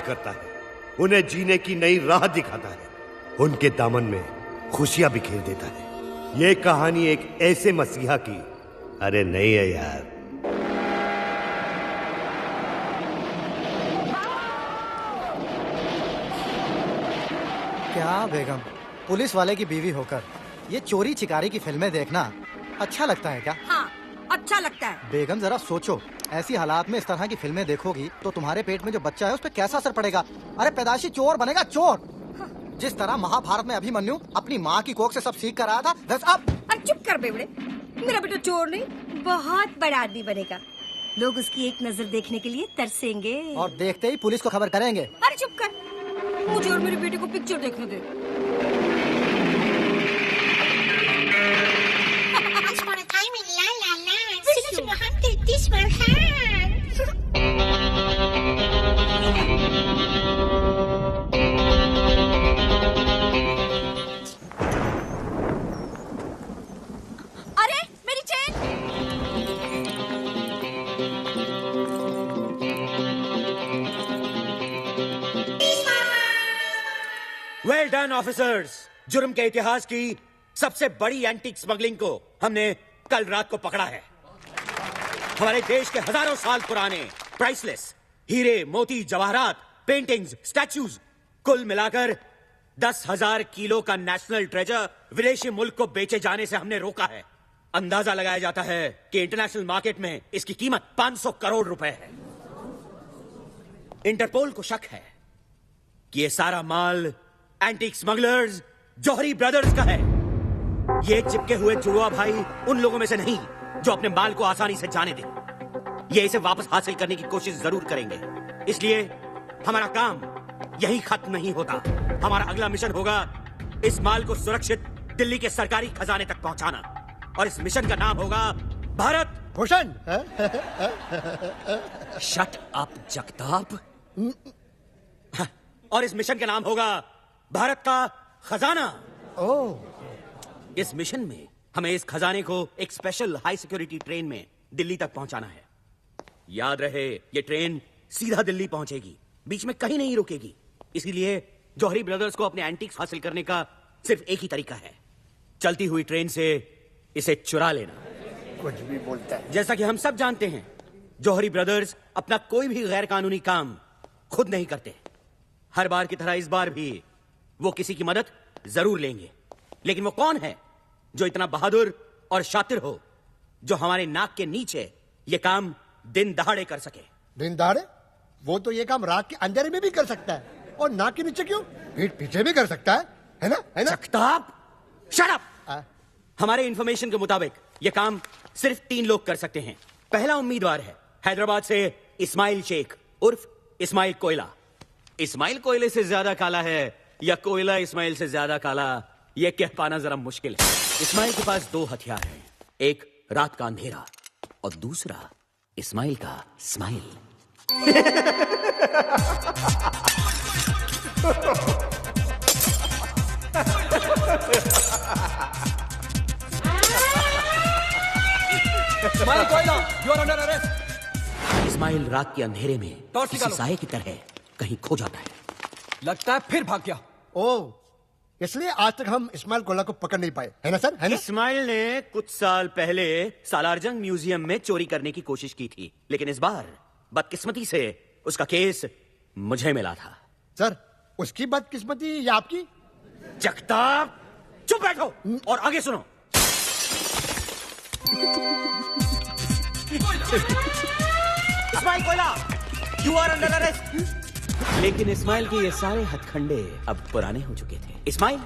करता है, उन्हें जीने की नई राह दिखाता है, उनके दामन में खुशियां बिखेर देता है। ये कहानी एक ऐसे मसीहा की अरे नहीं है यार। क्या बेगम, पुलिस वाले की बीवी होकर ये चोरी चिकारी की फिल्में देखना अच्छा लगता है क्या? हाँ, अच्छा लगता है। बेगम जरा सोचो, ऐसी हालात में इस तरह की फिल्में देखोगी तो तुम्हारे पेट में जो बच्चा है उस पर कैसा असर पड़ेगा? अरे पैदाशी चोर बनेगा, चोर। जिस तरह महाभारत में अभिमन्यु अपनी माँ की कोख से सब सीख कर आया था, वैसे अब। अरे चुप कर बेवड़े, मेरा बेटा चोर नहीं, बहुत बड़ा आदमी बनेगा। लोग उसकी एक नजर देखने के लिए तरसेंगे और देखते ही पुलिस को खबर करेंगे। अरे चुप कर, मुझे और मेरे बेटे को पिक्चर देखने दे। अरे मेरी चेन! वेल डन ऑफिसर्स, जुर्म के इतिहास की सबसे बड़ी एंटीक स्मगलिंग को हमने कल रात को पकड़ा है। हमारे देश के हजारों साल पुराने प्राइसलेस हीरे, मोती, जवाहरात, पेंटिंग्स, स्टैच्यूज, कुल मिलाकर 10,000 किलो का नेशनल ट्रेजर विदेशी मुल्क को बेचे जाने से हमने रोका है। अंदाजा लगाया जाता है कि इंटरनेशनल मार्केट में इसकी कीमत 500 करोड़ रुपए है। इंटरपोल को शक है कि यह सारा माल एंटीक स्मगलर्स जौहरी ब्रदर्स का है। ये चिपके हुए जुड़वा भाई उन लोगों में से नहीं जो अपने माल को आसानी से जाने दें। ये इसे वापस हासिल करने की कोशिश जरूर करेंगे। इसलिए हमारा काम यही खत्म नहीं होता। हमारा अगला मिशन होगा इस माल को सुरक्षित दिल्ली के सरकारी खजाने तक पहुंचाना, और इस मिशन का नाम होगा भारत भूषण। Shut up Jagtap. और इस मिशन का नाम होगा भारत का खजाना। इस मिशन में हमें इस खजाने को एक स्पेशल हाई सिक्योरिटी ट्रेन में दिल्ली तक पहुंचाना है। याद रहे, ये ट्रेन सीधा दिल्ली पहुंचेगी, बीच में कहीं नहीं रुकेगी। इसीलिए जौहरी ब्रदर्स को अपने एंटीक्स हासिल करने का सिर्फ एक ही तरीका है, चलती हुई ट्रेन से इसे चुरा लेना। कुछ भी बोलता है। जैसा कि हम सब जानते हैं, जौहरी ब्रदर्स अपना कोई भी गैर कानूनी काम खुद नहीं करते। हर बार की तरह इस बार भी वो किसी की मदद जरूर लेंगे। लेकिन वो कौन है जो इतना बहादुर और शातिर हो, जो हमारे नाक के नीचे ये काम दिन दहाड़े कर सके? दिन दहाड़े? वो तो ये काम रात के अंधेरे में भी कर सकता है, और नाक के नीचे क्यों, पीठ पीछे भी कर सकता है ना? Jagtap, shut up. हमारे इंफॉर्मेशन के मुताबिक ये काम सिर्फ 3 लोग कर सकते हैं। पहला उम्मीदवार है हैदराबाद से इस्माइल शेख उर्फ इस्माइल कोयला। इस्माइल कोयले से ज्यादा काला है या कोयला इस्माइल से ज्यादा काला, यह कह पाना जरा मुश्किल है। इस्माइल के पास 2 हथियार हैं, एक रात का अंधेरा और दूसरा इस्माइल का स्माइल। इस्माइल कोयला, you are under arrest। Ismail रात के अंधेरे में टॉर्च किसी निकालो। साये की तरह कहीं खो जाता है। लगता है फिर भाग गया। ओह, इसलिए आज तक हम इस्माइल कोयला को पकड़ नहीं पाए, है ना सर? है ना? इस्माइल ने कुछ साल पहले सालारजंग म्यूजियम में चोरी करने की कोशिश की थी, लेकिन इस बार बदकिस्मती से उसका केस मुझे मिला था। सर, उसकी बदकिस्मती या आपकी? जगताप, चुप बैठो और आगे सुनो। इस्माइल कोयला, यू आर अंडर अरेस्ट। लेकिन इस्माइल के ये सारे हथकंडे अब पुराने हो चुके थे। इस्माइल,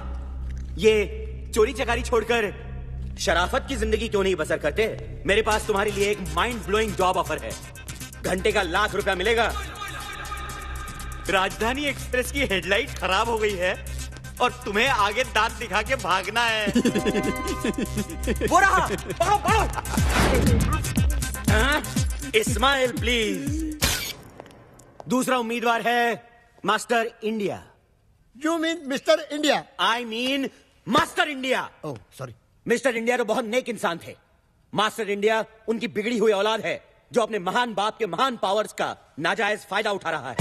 ये चोरी चकारी छोड़कर शराफत की जिंदगी क्यों नहीं बसर करते? मेरे पास तुम्हारे लिए एक माइंड ब्लोइंग जॉब ऑफर है। घंटे का ₹1,00,000 मिलेगा। राजधानी एक्सप्रेस की हेडलाइट खराब हो गई है और तुम्हें आगे दांत दिखा के भागना है। वो रहा, पढ़ो पढ़ो। इस्माइल प्लीज। दूसरा उम्मीदवार है master India. You mean mister India? I mean master India. Oh sorry. Mister India तो बहुत नेक इंसान थे। मास्टर इंडिया उनकी बिगड़ी हुई औलाद है जो अपने महान बाप के महान पावर्स का नाजायज फायदा उठा रहा है।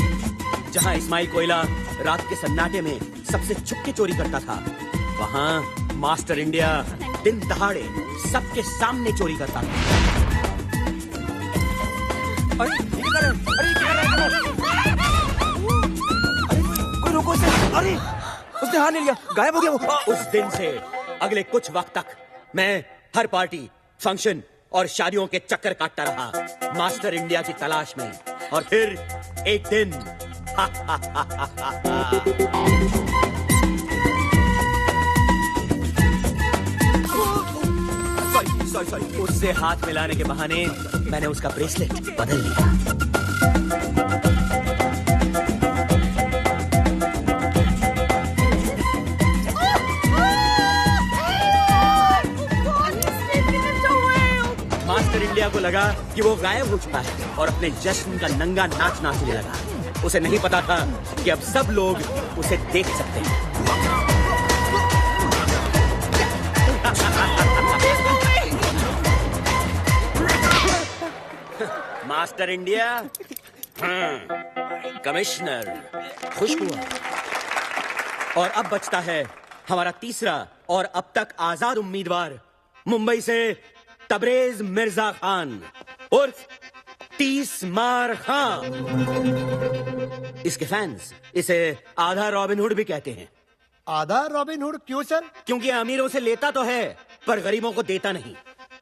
जहां इस्माइल कोयला रात के सन्नाटे में सबसे छुपके चोरी करता था, वहां मास्टर इंडिया दिन दहाड़े सबके सामने चोरी करता था। अरे ये क्या कर रहे हैं? अरे ये क्या कर रहे हैं? अरे कोई रोको उसे। अरे उसने हाथ ले लिया, गायब हो गया वो। उस दिन से अगले कुछ वक्त तक मैं हर पार्टी, फंक्शन और शादियों के चक्कर काटता रहा मास्टर इंडिया की तलाश में। और फिर एक दिन सॉरी, उससे हाथ मिलाने के बहाने मैंने उसका ब्रेसलेट बदल लिया। मास्टर इंडिया को लगा कि वो गायब हो चुका है और अपने जश्न का नंगा नाच नाचने लगा। उसे नहीं पता था कि अब सब लोग उसे देख सकते हैं। मास्टर इंडिया, कमिश्नर, खुश हुआ। और अब बचता है हमारा तीसरा और अब तक आजाद उम्मीदवार, मुंबई से तबरेज मिर्जा खान उर्फ 30 मार खान। इसके फैंस इसे आधा रॉबिन हुड भी कहते हैं। आधा रॉबिन हुड क्यों सर? क्योंकि अमीरों से लेता तो है पर गरीबों को देता नहीं।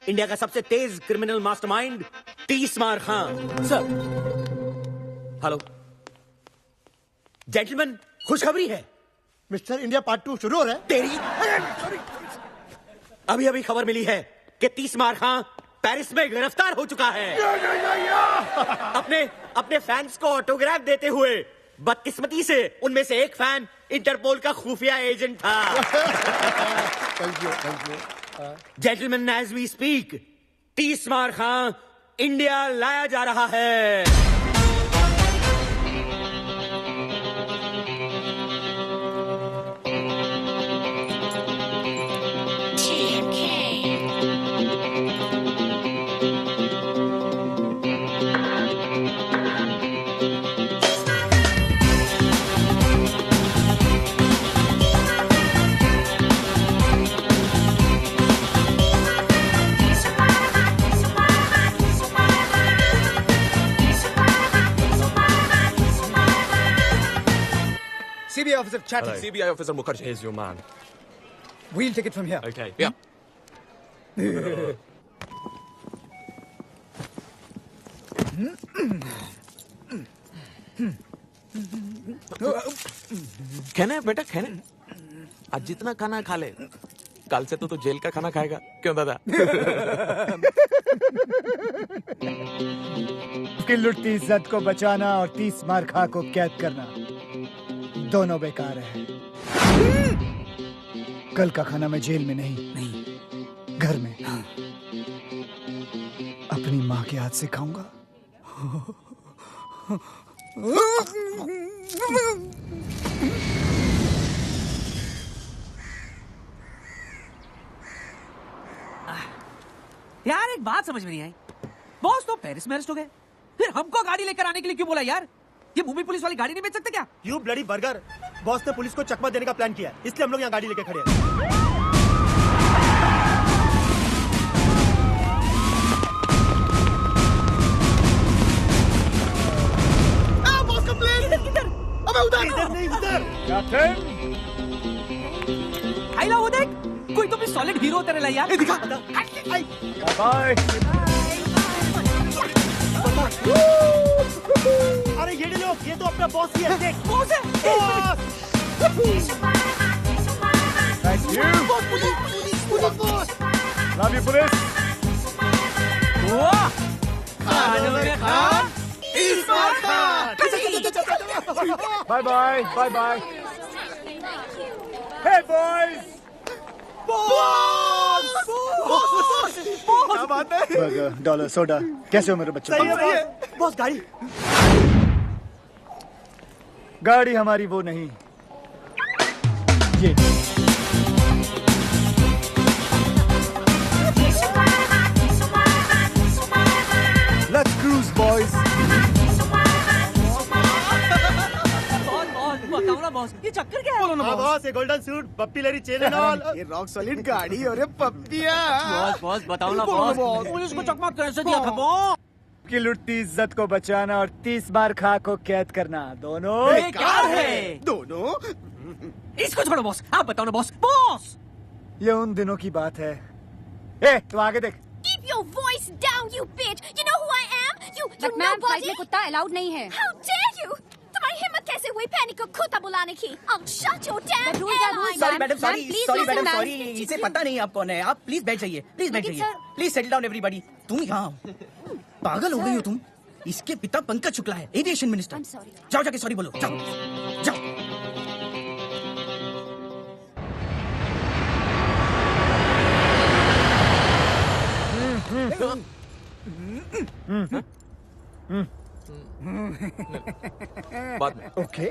इंडिया का सबसे तेज क्रिमिनल मास्टरमाइंड 30 मार खान। सर हेलो जेंटलमैन, खुशखबरी है। मिस्टर इंडिया पार्ट 2 शुरू हो रहा है। तेरी अभी अभी खबर मिली है कि 30 मार खान पेरिस में गिरफ्तार हो चुका है। अपने फैंस को ऑटोग्राफ देते हुए। बदकिस्मती से उनमें से एक फैन इंटरपोल का खुफिया एजेंट था। Thank you. Gentleman, as we speak 30 मार खान इंडिया लाया जा रहा है। CBI officer chatting. CBI officer Mukherjee. Here's your man. We'll take it from here. Okay. Yeah. खाना बेटा खाना। आज जितना खाना खा ले, कल से तो जेल का खाना खाएगा। क्यों दादा? की लुटती इज्जत को बचाना और 30 मार खा को कैद करना दोनों बेकार है। कल का खाना मैं जेल में नहीं घर में अपनी माँ के हाथ से खाऊंगा। यार एक बात समझ में नहीं आई, बॉस तो पेरिस में अरेस्ट हो गए, फिर हमको गाड़ी लेकर आने के लिए क्यों बोला यार? ये मुंबई पुलिस वाली गाड़ी नहीं बेच सकते क्या? यू ब्लडी बर्गर, बॉस ने पुलिस को चकमा देने का प्लान किया, इसलिए हम लोग यहाँ गाड़ी लेके खड़े हैं। बॉस का प्लेन किधर? अबे उधर नहीं, इधर। कैप्टन आइला वो देख, कोई तो भी सॉलिड हीरो तेरे लिए यार। दिखा। बाय। अरे ये लोग, ये तो अपना बॉस ही है। देख, बॉस है। Thank you. Boss. Love you police. वाह, खानों में खान, इस बार Khan. Bye bye bye bye. Hey boys. क्या बात है? बर्गर, डॉलर, सोडा, कैसे हो मेरे बच्चे? सही है बॉस। गाड़ी गाड़ी हमारी वो नहीं, ये लेट्स क्रूज बॉयज। बताओ ना बॉस, ये चक्कर क्या है? बोलो ना हाँ बॉस। बॉस, ये golden suit, Bappi Lahiri chain and all. ये रॉक सॉलिड गाड़ी और ये पप्पिया। बॉस बताओ ना बॉस, पुलिस को चकमा कैसे दिया था बॉस? की लुटती इज्जत को बचाना और 30 बार खा को कैद करना, दोनों बेकार है। दोनों? इसको छोड़ो बॉस, आप बताओ ना बॉस। बॉस ये उन दिनों की बात है। ए, तू आगे देख। Keep your voice down, you bitch. You know who I am? You ma'am, flight nobody. में कुत्ता अलाउड नहीं है। How dare you? तुम्हारी हिम्मत कैसे हुई पैनिक को खुदा बुलाने की? I'll shut your damn But rules are airline. rules, sorry ma'am. Madam, Ma'am, sorry please sorry listen, madam, ma'am. Sorry. इसे पता नहीं आप कौन है। आप प्लीज बैठ जाइए, प्लीज बैठ लेकिन जाइए। Sir- please settle down everybody. तुम यहाँ पागल हो गई हो तुम? इसके पिता पंकज शुक्ला है, एविएशन मिनिस्टर। I'm sorry. जाओ जाके सॉरी बोलो, जाओ जाओ। बाद में। ओके,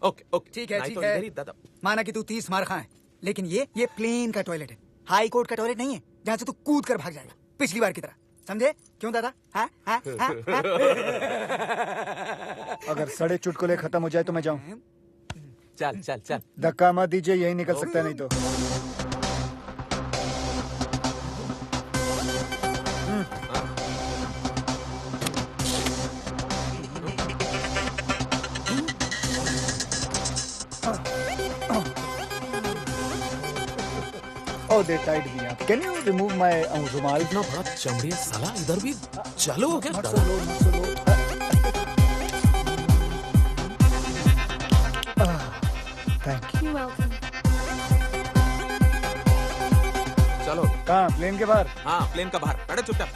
ओके ओके ठीक है, नहीं ठीक तो है। इधर ही दादा। माना कि तू 30 मार खा है, लेकिन ये प्लेन का टॉयलेट है, हाई कोर्ट का टॉयलेट नहीं है जहाँ से तू कूद कर भाग जाएगा पिछली बार की तरह। समझे? क्यों दादा? हाँ हाँ हाँ हाँ। अगर सड़े चुटकुले खत्म हो जाए तो मैं जाऊं। चल चल चल। धक्का मत दीजिए, यही निकल सकता है नहीं तो। Oh, they tied me up. Can you remove my रुमाल? इतना बड़ा चमड़ी साला इधर भी चालू हो गया Not so दादा। low, not so low. Thank you. You're welcome. चलो कहाँ? प्लेन के बाहर? हाँ प्लेन का बाहर बैठो चुपचाप।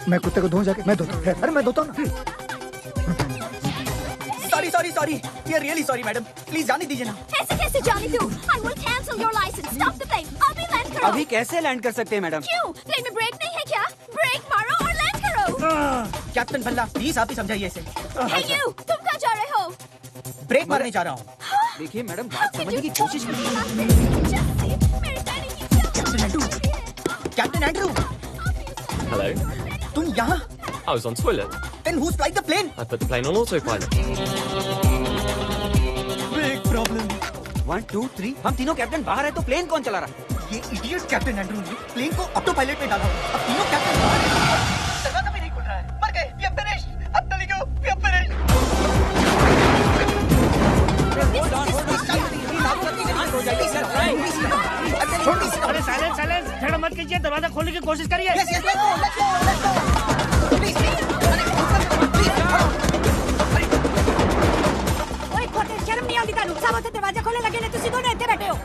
मैं कुत्ते को धोऊं जाके? मैं धोता हूँ। अरे मैं धोता हूँ ना। सॉरी सॉरी सॉरी, ये रियली सॉरी मैडम, प्लीज जाने दीजिए ना। ऐसे कैसे जाने दूं? I will cancel your license. Stop the plane. अभी लैंड करो। अभी कैसे लैंड कर सकते हैं मैडम? क्यों? प्लेन में ब्रेक नहीं है क्या? ब्रेक मारो और लैंड करो। कैप्टन भल्ला, प्लीज आप ही समझाइए इसे। Hey you, तुम कहाँ जा रहे हो? ब्रेक मारने जा रहा हूँ। देखिए मैडम, बात समझने की कोशिश कीजिए। Captain Andrew, Hello. तुम यहाँ? I was on toilet. Then who's flying the plane? I put the plane on autopilot. Big problem. 1 2 3 हम तीनों कैप्टन बाहर है तो प्लेन कौन चला रहा है? ये इडियट कैप्टन एंड्रू ने प्लेन को ऑटो पायलट में डाला। अब तीनों कैप्टन बाहर हैं। दरवाजा भी नहीं खुल रहा है। मर गए। We are finished. I'm telling you, we are finished. अरे साइलेंस साइलेंस, झगड़ा मत कीजिए, दरवाजा खोलने की कोशिश करिए। Yes, yes, let's go, let's go, let's go. Please, ओए कोटे, शर्म नहीं आती तानू? सब होते दरवाजा खोले लगे ने तुसी दोनों इतने बैठे हो।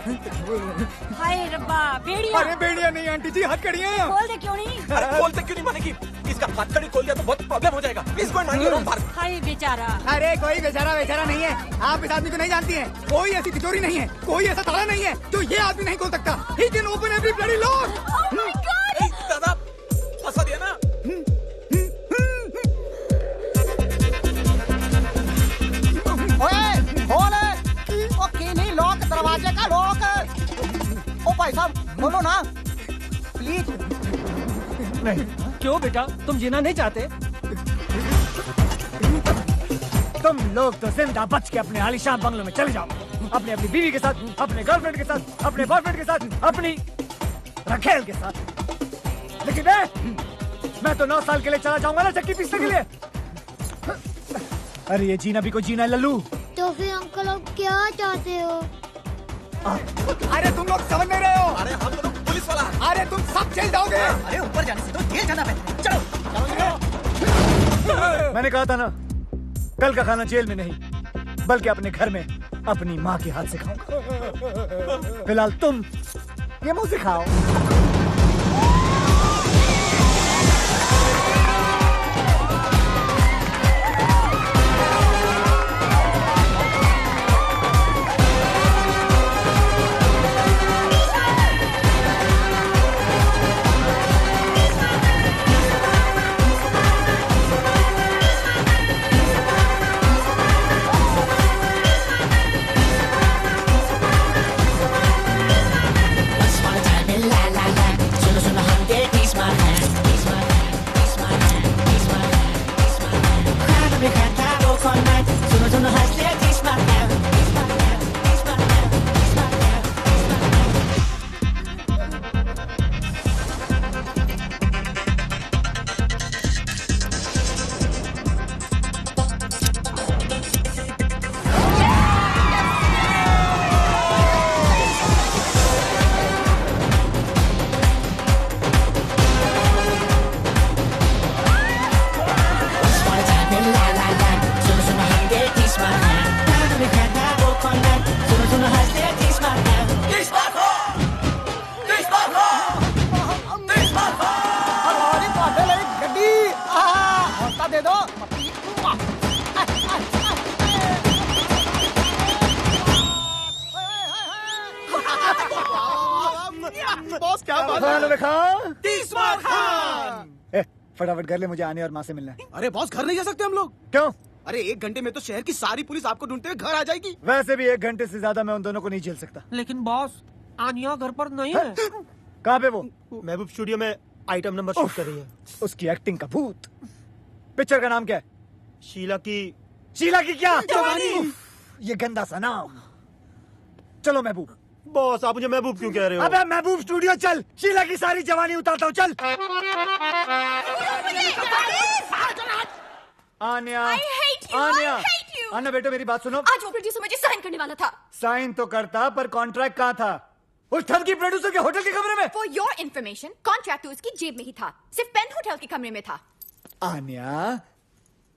हाय रब्बा, भेड़िया। अरे बेड़िया नहीं आंटी जी, हथकड़ियां हैं। खोल दे क्यों नहीं? अरे खोलते क्यों नहीं मानेगी? इसका हथकड़ी खोल दिया तो बहुत प्रॉब्लम हो जाएगा। Please go and mind your own work. हाय बेचारा। अरे कोई बेचारा बेचारा नहीं है। आप इस आदमी को नहीं जानती हैं। कोई ऐसी तिजोरी नहीं है, कोई ऐसा ताला नहीं है जो ये आदमी नहीं खोल सकता। He can open every bloody lock. Oh my God! ए, दादा फंसा दिया ना। ओए, खोल। ओ कीली लॉक, दरवाजे का लॉक। ओ भाई साहब, खोलो ना प्लीज। क्यों बेटा, तुम जीना नहीं चाहते? तुम लोग तो जिंदा बच के अपने आलीशान बंगलों में चले जाओ, अपनी अपनी बीवी के साथ, अपने गर्लफ्रेंड के साथ, अपने बॉयफ्रेंड के साथ, अपनी रखेल के साथ। लेकिन मैं तो 9 साल के लिए चला जाऊंगा ना चक्की पीसने के लिए। अरे ये जीना भी को जीना है लल्लू। तो फिर अंकल आप क्या चाहते हो? अरे तुम लोग समझ नहीं रहे हो। अरे हम तो पुलिस वाला। अरे तुम सब जेल जाओगे। अरे ऊपर जाने से तो जेल जाना है। चलो मैंने कहा था ना, कल का खाना जेल में नहीं बल्कि अपने घर में अपनी माँ के हाथ से खाऊंगा। फिलहाल तुम ये मुंह से खाओ। खान में खान, 30 मार खान। फटाफट कर ले, मुझे आने और माँ से मिलना है। अरे बॉस, घर नहीं जा सकते हम लोग? क्यों? अरे 1 घंटे में तो शहर की सारी पुलिस आपको ढूंढते हुए घर आ जाएगी। वैसे भी 1 घंटे से ज्यादा मैं उन दोनों को नहीं झेल सकता। लेकिन बॉस, आनिया घर पर नहीं है। कहाँ पे वो? महबूब स्टूडियो में आइटम नंबर शूट कर रही है। उसकी एक्टिंग का भूत। पिक्चर का नाम क्या है? शीला की क्या जवानी? ये गंदा सा नाम। चलो महबूब। बॉस, आप मुझे महबूब क्यों कह रहे हो? अबे महबूब स्टूडियो चल, शीला की सारी जवानी उतारता हूँ, चल। आन्या, आन्या, आन्या बेटा मेरी बात सुनो। आज वो प्रोड्यूसर मुझे साइन करने वाला था। साइन तो करता, पर कॉन्ट्रैक्ट कहाँ था? उस ठग की प्रोड्यूसर के होटल के कमरे में। For your information, कॉन्ट्रैक्ट तो उसकी जेब में ही था, सिर्फ पेन होटल के कमरे में था। आन्या,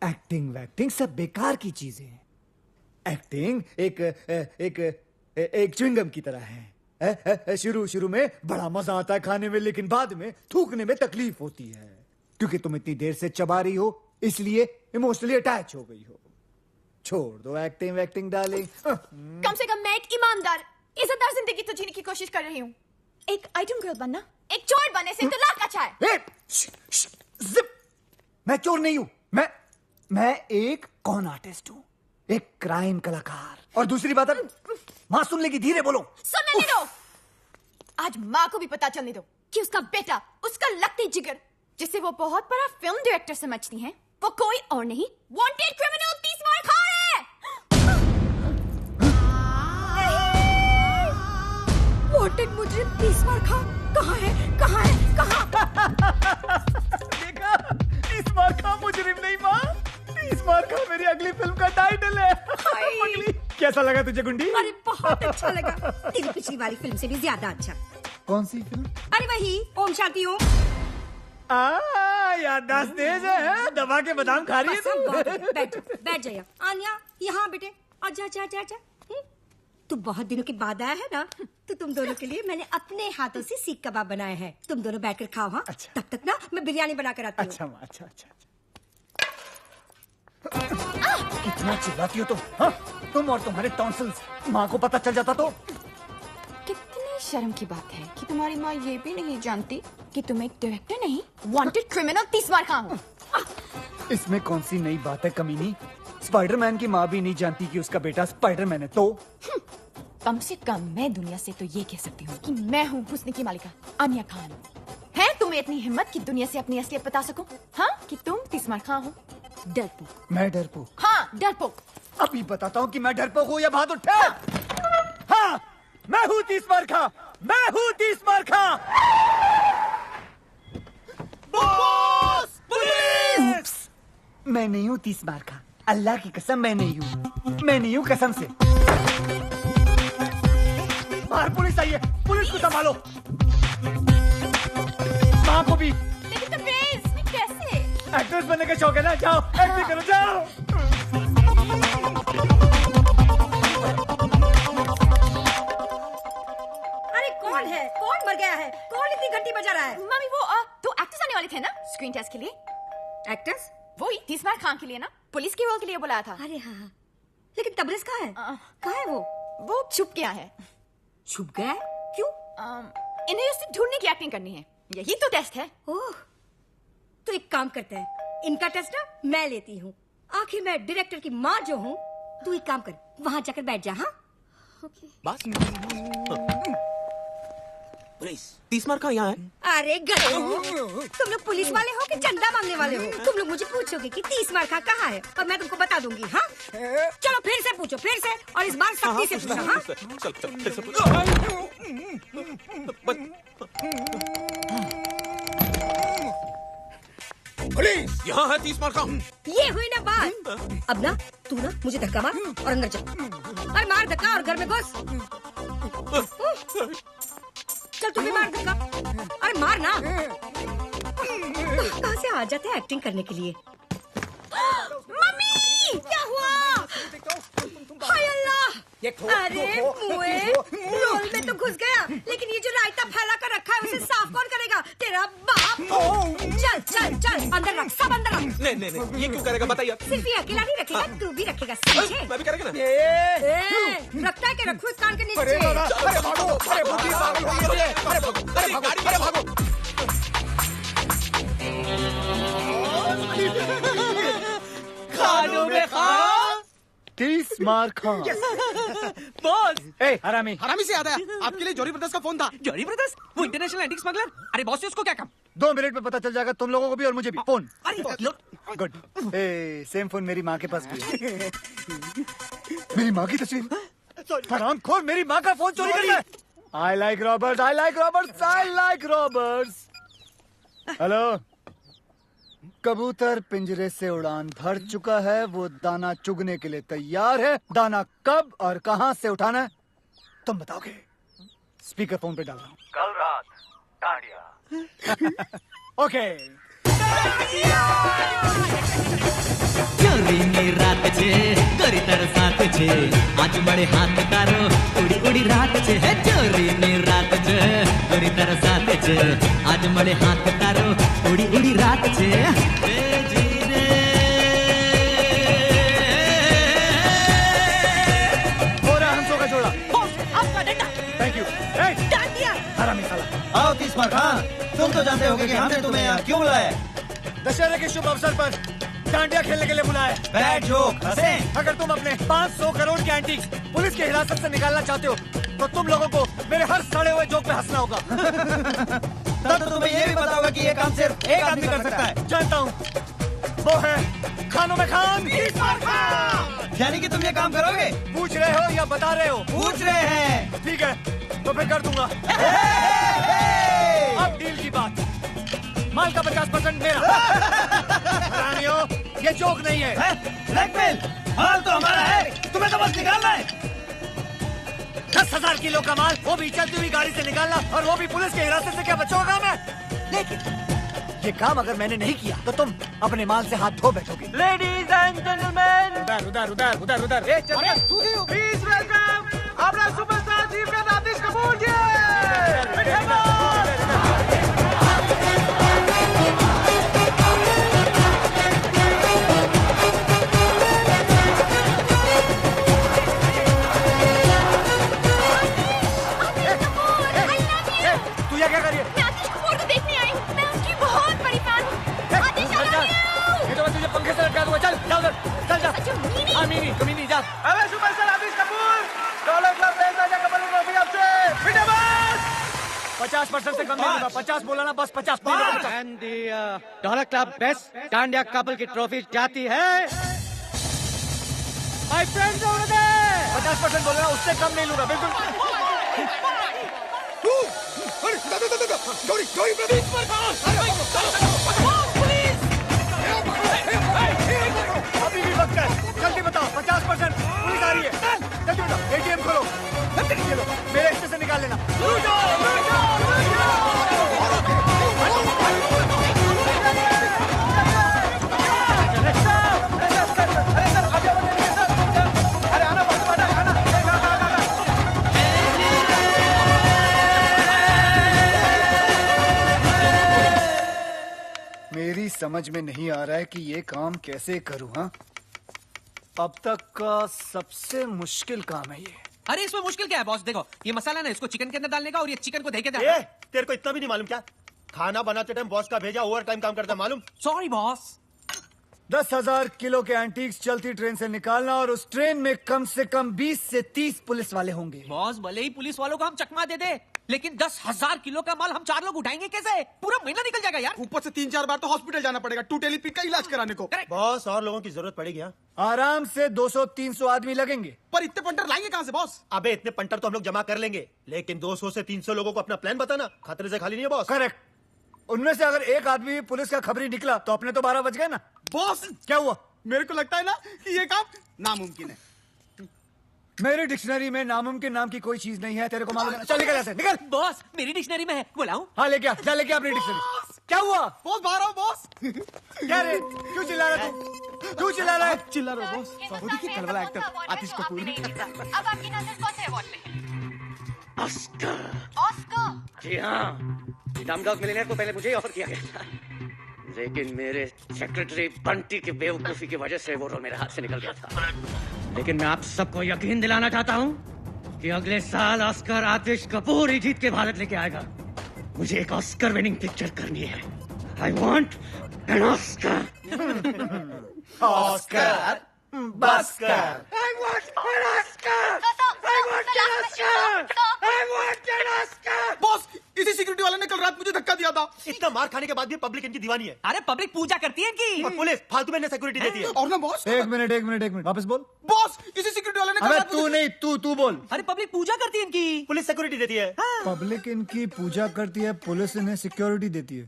एक्टिंग वैक्टिंग सब बेकार की चीजें हैं। एक्टिंग एक च्युइंगम की तरह है। शुरू में बड़ा मजा आता है खाने में, लेकिन बाद में थूकने में तकलीफ होती है, क्योंकि तुम इतनी देर से चबा रही हो, इसलिए इमोशनली अटैच हो गई हो। छोड़ दो एक्टिंग वैक्टिंग डार्लिंग। कम से कम मैं एक ईमानदार, इज्जतदार जिंदगी तो जीने की कोशिश कर रही हूँ। एक आइटम गर्ल बनना एक चोर बनने से तो लाख अच्छा है। जिप! मैं चोर नहीं हूँ, मैं एक कॉन आर्टिस्ट हूँ, एक क्राइम कलाकार। और दूसरी बात, माँ सुन लेगी, धीरे बोलो। सुनने दो। आज माँ को भी पता चलने दो कि उसका बेटा, उसका लकड़ी जिगर, जिसे वो बहुत बड़ा फिल्म डायरेक्टर समझती हैं, वो कोई और नहीं, वांटेड क्रिमिनल 30 मार खान है। वांटेड मुजरिम 30 मार खान कहाँ है? देखा, 30 मार खान मुजरिम नहीं माँ, 30 मार खान मेरी अगली फिल्म का टाइटल है। कैसा लगा तुझे गुंडी? अरे बहुत अच्छा लगा, तेरी पिछली वाली फिल्म से भी ज्यादा अच्छा। कौन सी फिल्म? अरे वही ओम शांति ओम। याददाश्त तेज है, दबा के बादाम खा रही है तुम। बैठ जाइए। आन्या, यहाँ बेटे, आजा। तू बहुत दिनों के बाद आया है ना, तो तुम दोनों के लिए मैंने अपने हाथों से सीख कबाब बनाए हैं। तुम दोनों बैठकर खाओ। हाँ, अच्छा। तब तक ना मैं बिरयानी बनाकर आती हूँ। अच्छा। कितना चिल्लाती हो तुम? हाँ? तुम और तुम्हारे टॉन्सिल्स, माँ को पता चल जाता तो? कितनी शर्म की बात है कि तुम्हारी माँ ये भी नहीं जानती कि तुम एक डायरेक्टर नहीं, वांटेड क्रिमिनल 30 मार खान हो। इसमें कौन सी नई बात है कमीनी? स्पाइडरमैन की माँ भी नहीं जानती कि उसका बेटा स्पाइडरमैन है तो? कम से कम मैं दुनिया से तो ये कह सकती हूँ कि मैं हूँ हुस्न की मालिका आन्या खान। है तुम्हें इतनी हिम्मत कि दुनिया से अपनी असलियत बता सको? हाँ, कि तुम 30 मार खान हो? डरपोक। मैं डरपोक? हाँ, डरपोक। अभी बताता हूँ कि मैं डरपोक हूँ या बहादुर ठहर। हाँ, मैं हूँ 30 मार खां, मैं हूँ 30 मार खां। बॉस! पुलिस! मैं नहीं हूँ 30 मार खां, अल्लाह की कसम मैं नहीं हूँ कसम से। बाहर पुलिस आई है, पुलिस को संभालो। माँ को भी। लेकिन तबरेज़, कैसे? एक्ट्रेस बनने का शौक है ना, जाओ एक्टिंग करो, जाओ। अरे कौन है? कौन मर गया है? कौन इतनी घंटी बजा रहा है? मम्मी, वो 2 एक्टर्स आने वाले थे ना स्क्रीन टेस्ट के लिए। एक्टर्स? वही 30 मार खान के लिए ना, पुलिस के रोल के लिए बुलाया था। अरे हाँ, लेकिन तबरेज़ कहाँ है? कहाँ है वो? वो छुप गया है। छुप गया है? क्यों? इन्हें उससे ढूंढने की एक्टिंग करनी है, यही तो टेस्ट है। ओह, तो एक काम करते हैं, इनका टेस्ट ना मैं लेती हूँ। आखिर मैं डायरेक्टर की माँ जो हूँ। तू एक काम कर, वहाँ जाकर बैठ जा। हाँ, ओके। बस पुलिस 30 मार खां यहाँ है। अरे गधो, तुम लोग पुलिस वाले हो कि चंदा मांगने वाले हो? तुम लोग मुझे पूछोगे कि 30 मार खां कहाँ है, और मैं तुमको बता दूंगी। हाँ, चलो फिर से पूछो, फिर से, और इस बार सख्ती से पूछो। हाँ, चल फिर से पूछो। पुलिस यहाँ है 30 मार खां। ये हुई ना बात। अब ना तू ना मुझे धक्का मार और अंदर चल। अरे मार धक्का और घर में घुस। चल तू भी मार धक्का। अरे मार ना। कहाँ से आ जाते हैं एक्टिंग करने के लिए? मम्मी, क्या हुआ? हाय अल्लाह, अरे मुए, रोल में तो घुस गया, लेकिन ये जो रायता फैला कर रखा है उसे साफ कौन करेगा? तेरा बाप। चल चल चल अंदर रख, सब अंदर रख। नहीं ये क्यों करेगा बताइए। सिर्फ ये अकेला नहीं रखेगा, तू भी रखेगा, समझे? मैं भी करेगा ना। रखता है कि रखू इस कान के नीचे। अरे भागो, अरे बुद्धि पागल हो गई है। अरे भागो। खानों में खा 30 मार खा। बॉस। हरामी से याद आया, आपके लिए जॉरी ब्रदर्स का फोन था। जॉरी ब्रदर्स, वो इंटरनेशनल एंटीक स्मगलर। अरे बॉस से उसको क्या काम? 2 मिनट में पता चल जाएगा तुम लोगों को भी और मुझे भी। फोन। अरे गुड। सेम फोन मेरी माँ के पास भी है। मेरी माँ की तस्वीर। हरामखोर मेरी माँ का फोन चोरी कर लिया। I like robbers, I like robbers, I like robbers. Hello. कबूतर पिंजरे से उड़ान भर चुका है, वो दाना चुगने के लिए तैयार है। दाना कब और कहां से उठाना है तुम बताओगे। स्पीकर फोन पे डाल रहा हूँ। कल रात डांडिया। ओके। ચોરીની રાત છે ગરી તરસાત છે આજ મળે હાથ તારો ઉડી ઉડી રાત છે હે ચોરીની રાત છે ગરી તરસાત છે આજ મળે હાથ તારો ઉડી ઉડી રાત છે એ જીરે पूरा हमसों का जोड़ा। बॉस, आपका डंडा। Thank you. डांडिया। हरामी साला। आओ 30 मार खान, तुम तो जानते होगे कि हमने तुम्हें यहाँ क्यों बुलाया। दशहरे के शुभ अवसर पर डांडिया खेलने के लिए बुलाया। बैड जोक, हंसे। अगर तुम अपने 500 करोड़ के एंटीक पुलिस की हिरासत से निकालना चाहते हो तो तुम लोगों को मेरे हर सड़े हुए जोक पे हंसना होगा। तब तो तुम्हें ये भी पता होगा कि ये काम सिर्फ एक आदमी कर सकता है। जानता हूँ, वो है खानों में खान। यानी कि तुम ये काम करोगे? पूछ रहे हो या बता रहे हो? पूछ रहे हैं। ठीक है, तो फिर कर दूंगा। अब डील की बात। माल का 50% मेरा। रानियों, ये जोक नहीं है। ब्लैकमेल। माल तो हमारा है, तुम्हें तो बस निकालना है। 10,000 किलो का माल, वो भी चलती हुई गाड़ी से निकालना, और वो भी पुलिस की हिरासत से। क्या बच्चों का काम है? लेकिन ये काम अगर मैंने नहीं किया तो तुम अपने माल से हाथ धो बैठोगे। लेडीज एंड जेंटलमैन, उधर उधर उधर उधर उधर। प्लीज वेलकम अपना सुपरस्टार चीफ का आतिश कपूर जी। तू यहाँ क्या कर रही है? मैं आतिश कपूर को देखने आई हूँ। मैं उसकी बहुत बड़ी फैन हूँ। आतिश I love you। ये तो मैं तुझे पंखे से लटका दूंगा। चल जा उधर, चल जा। हाँ मीनी, कमीनी जा। अबे सुपरस्टार आतिश कपूर, डॉलर क्लब भेजना कपल ट्रॉफी आपसे। 50% से कम नहीं दूंगा। 50 बोला ना, बस 50। And dollar club best dandiya couple की ट्रॉफी जाती है माय फ्रेंड्स ओवर देयर। 50% बोल रहा, उससे कम नहीं लूंगा बिल्कुल। अभी भी वक्त है, जल्दी बताओ। 50% पुलिस आ रही है। जल्दी बताओ। ATM खोलो, ये लो, मेरे हिस्से से निकाल लेना। मेरी समझ में नहीं आ रहा है कि ये काम कैसे करूं। हाँ, अब तक का सबसे मुश्किल काम है ये। अरे इसमें मुश्किल क्या है बॉस? देखो ये मसाला ना, इसको चिकन के अंदर डालने का, और ये चिकन को दही के ए, तेरे को इतना भी नहीं मालूम क्या? खाना बनाते टाइम बॉस का भेजा ओवर टाइम काम करता है, मालूम? Sorry boss. 10,000 किलो के एंटीक्स चलती ट्रेन से निकालना, और उस ट्रेन में कम से कम 20 से 30 पुलिस वाले होंगे। बॉस भले ही पुलिस वालों को हम चकमा दे दे, लेकिन 10,000 किलो का माल हम 4 लोग उठाएंगे कैसे? पूरा महीना निकल जाएगा यार। ऊपर से 3-4 बार तो हॉस्पिटल जाना पड़ेगा टूटेली पीट का इलाज कराने को। बॉस और लोगों की जरूरत पड़ेगी। हाँ, आराम से 200-300 आदमी लगेंगे। पर इतने पंटर लाएंगे कहाँ से बॉस? अबे इतने पंटर तो हम लोग जमा कर लेंगे, लेकिन 200 से 300 लोगों को अपना प्लान बताना खतरे से खाली नहीं है बॉस। करेक्ट। उनमें से अगर एक आदमी भी पुलिस का खबरी निकला तो अपने तो 12 बज गए ना। बॉस क्या हुआ? मेरे को लगता है ना कि ये काम नामुमकिन है। मेरी डिक्शनरी में नामुमकिन नाम की कोई चीज नहीं है, तेरे को मालूम है? चल निकल ऐसे, निकल। बॉस मेरी डिक्शनरी में है, बुलाऊं? हाँ लेके आ, जा लेके आ अपनी डिक्शनरी। क्या हुआ? बॉस बाहर आओ बॉस। क्या रे, क्यों चिल्ला रहा तू? तू चिल्ला रहा है? चिल्ला रहा है बॉस। वो देखिए कल वाला एक्टर आतिश कपूर। अब आपकी नजर कौन से अवार्ड पे? ऑस्कर। ऑस्कर? जी हाँ, डमडॉग मिलियनेयर को पहले मुझे ही ऑफर किया गया था, लेकिन मेरे सेक्रेटरी बंटी की बेवकूफी की वजह से वो रोल मेरे हाथ से निकल गया था। लेकिन मैं आप सबको यकीन दिलाना चाहता हूँ कि अगले साल ऑस्कर आतिश कपूर ही जीत के भारत लेके आएगा। मुझे एक ऑस्कर विनिंग पिक्चर करनी है। I want an Oscar. Oscar बस्कर। I want an Oscar! I want an Oscar! I want an Oscar! Boss, इसी सिक्योरिटी वाले ने कल रात मुझे धक्का दिया था। इतना मार खाने के बाद भी पब्लिक इनकी दीवानी है। अरे पब्लिक पूजा करती है इनकी। और पुलिस फालतू में इन्हें सिक्योरिटी देती है। और ना बॉस। एक मिनट वापस बोल। बॉस, इसी सिक्योरिटी वाले ने कल अबे रात तू नहीं, तू बोल। अरे पब्लिक पूजा करती है इनकी। पुलिस सिक्योरिटी देती है। पब्लिक इनकी पूजा करती है, पुलिस इन्हें सिक्योरिटी देती है।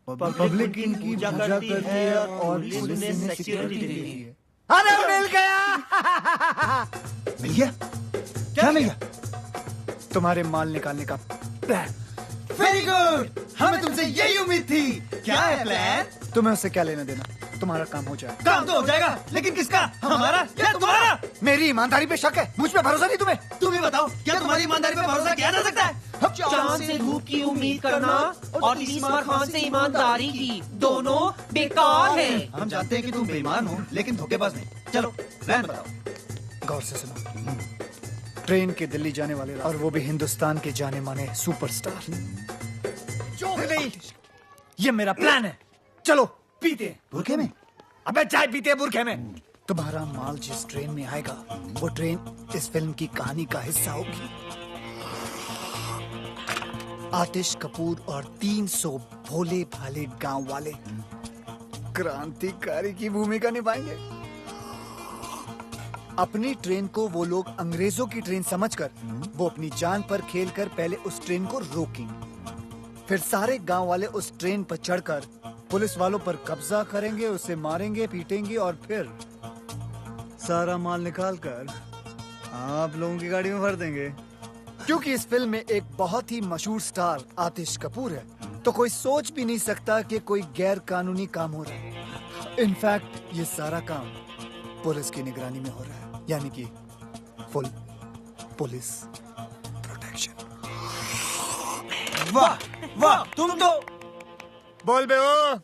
पब्लिक इनकी पूजा करती है और पुलिस इन्हें सिक्योरिटी देती है। अरे मिल गया। मिल गया? क्या मिल गया? तुम्हारे माल निकालने का प्लान। वेरी गुड, हमें तुमसे यही उम्मीद थी। क्या है प्लान? तुम्हें उससे क्या लेना देना? तुम्हारा काम हो जाए। काम तो हो जाएगा, लेकिन किसका? हमारा या तुम्हारा? मेरी ईमानदारी पे शक है, मुझ पे भरोसा नहीं तुम्हें? तुम ही बताओ, क्या तुम्हारी ईमानदारी पे भरोसा किया जा सकता है? चांद से धूप की उम्मीद करना और तीसरा खान से ईमानदारी की, दोनों बेकार है। हम जानते हैं कि तुम बेईमान हो, लेकिन धोखेबाज नहीं। चलो प्लान बताओ। गौर से सुनो। ट्रेन के दिल्ली जाने वाले और वो भी हिंदुस्तान के जाने माने सुपरस्टार। जोक नहीं, ये मेरा प्लान है। चलो पीते बुरखे में। अबे चाय पीते हैं बुरखे में। तुम्हारा माल जिस ट्रेन में आएगा, वो ट्रेन इस फिल्म की कहानी का हिस्सा होगी। आतिश कपूर और 300 भोले भाले गांव वाले क्रांतिकारी की भूमिका निभाएंगे। अपनी ट्रेन को वो लोग अंग्रेजों की ट्रेन समझकर वो अपनी जान पर खेलकर पहले उस ट्रेन को रोकेंगे। फिर सारे गांव वाले उस ट्रेन पर चढ़कर पुलिस वालों पर कब्जा करेंगे, उसे मारेंगे, पीटेंगे और फिर सारा माल निकालकर आप लोगों की गाड़ी में भर देंगे। क्योंकि इस फिल्म में एक बहुत ही मशहूर स्टार आतिश कपूर है, तो कोई सोच भी नहीं सकता कि कोई गैर कानूनी काम हो रहा है। इनफैक्ट ये सारा काम पुलिस की निगरानी में हो रहा है, यानी कि फुल पुलिस प्रोटेक्शन। वाह वाह, तुम तो बोल बे ओ।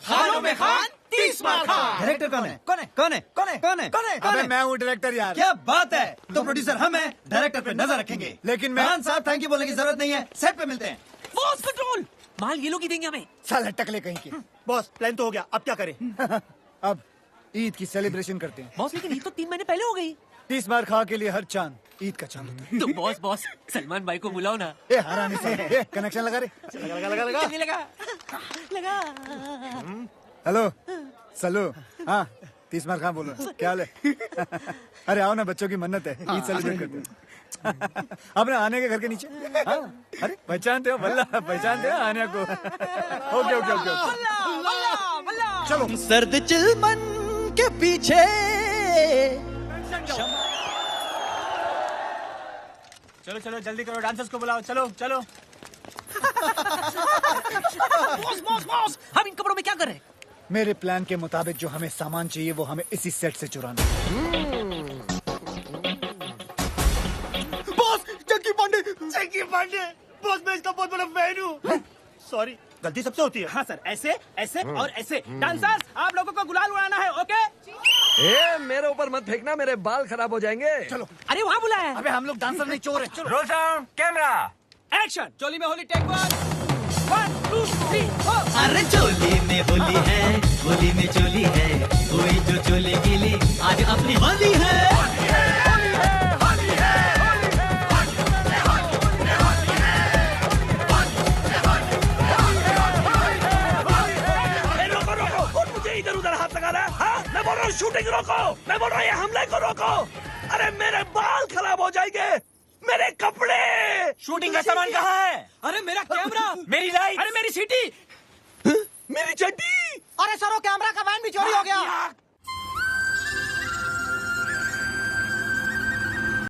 खानों में खान, 30 मार खान। डायरेक्टर कौन है? कौन है? कौन है? कौन है? कौन है? कौन है? अबे मैं हूँ डायरेक्टर यार। क्या बात है। तो प्रोड्यूसर हम हैं, डायरेक्टर पे नजर रखेंगे। लेकिन मैं खान साहब थैंक यू बोलने की जरूरत नहीं है, सेट पे मिलते हैं। बॉस कंट्रोल, माल ये लोग ही देंगे हमें। साला टकले कहीं के। बॉस प्लान तो हो गया, अब क्या करें? अब ईद की सेलिब्रेशन करते हैं। बॉस लेकिन ईद तो 3 महीने पहले हो गई। 30 मार खा के लिए हर चांद ईद का चांद होता है। तो बॉस सलमान भाई को बुलाओ ना। ए हरामी से, ए कनेक्शन लगा रे। लगा। हेलो सलो। हाँ 30 मार खा बोलो, क्या हाल है? अरे आओ ना, बच्चों की मन्नत है, ईद सेलिब्रेट करते हैं। अब ना आने के घर के नीचे। हाँ अरे पहचानते हो बल्ला, पहचानते हो आने को। ओके। चलो सर्द चिलमन के पीछे चलो जल्दी करो, डांसर्स को बुलाओ। चलो बॉस हम इन कपड़ों में क्या कर रहे हैं? मेरे प्लान के मुताबिक जो हमें सामान चाहिए वो हमें इसी सेट से चुराना है। बॉस जग्गी पांडे। बॉस मैं इसका बहुत बड़ा फैन हूँ। सॉरी, गलती सबसे होती है। हाँ सर, ऐसे और ऐसे। डांसर्स आप लोगों को गुलाल उड़ाना है, ओके? ए, मेरे ऊपर मत फेंकना, मेरे बाल खराब हो जाएंगे। चलो। अरे वहाँ बुलाया। अबे हम लोग डांसर नहीं, चोर है। Roll sound, camera, action. चोली में होली, टेक 1 2 3 4। अरे चोली में होली है, होली में चोली है, कोई जो चोली गीली आज अपनी होली है। इधर उधर हाथ लगा रहा है। हाँ? मैं बोल रहा हूँ शूटिंग रोको, मैं बोल रहा हूँ ये हमले को रोको। अरे मेरे बाल खराब हो जाएंगे, मेरे कपड़े। शूटिंग का सामान कहाँ है? अरे मेरा कैमरा, मेरी लाइट, अरे मेरी सीटी, मेरी चड्डी। अरे सरो कैमरा का वैन भी चोरी हो गया।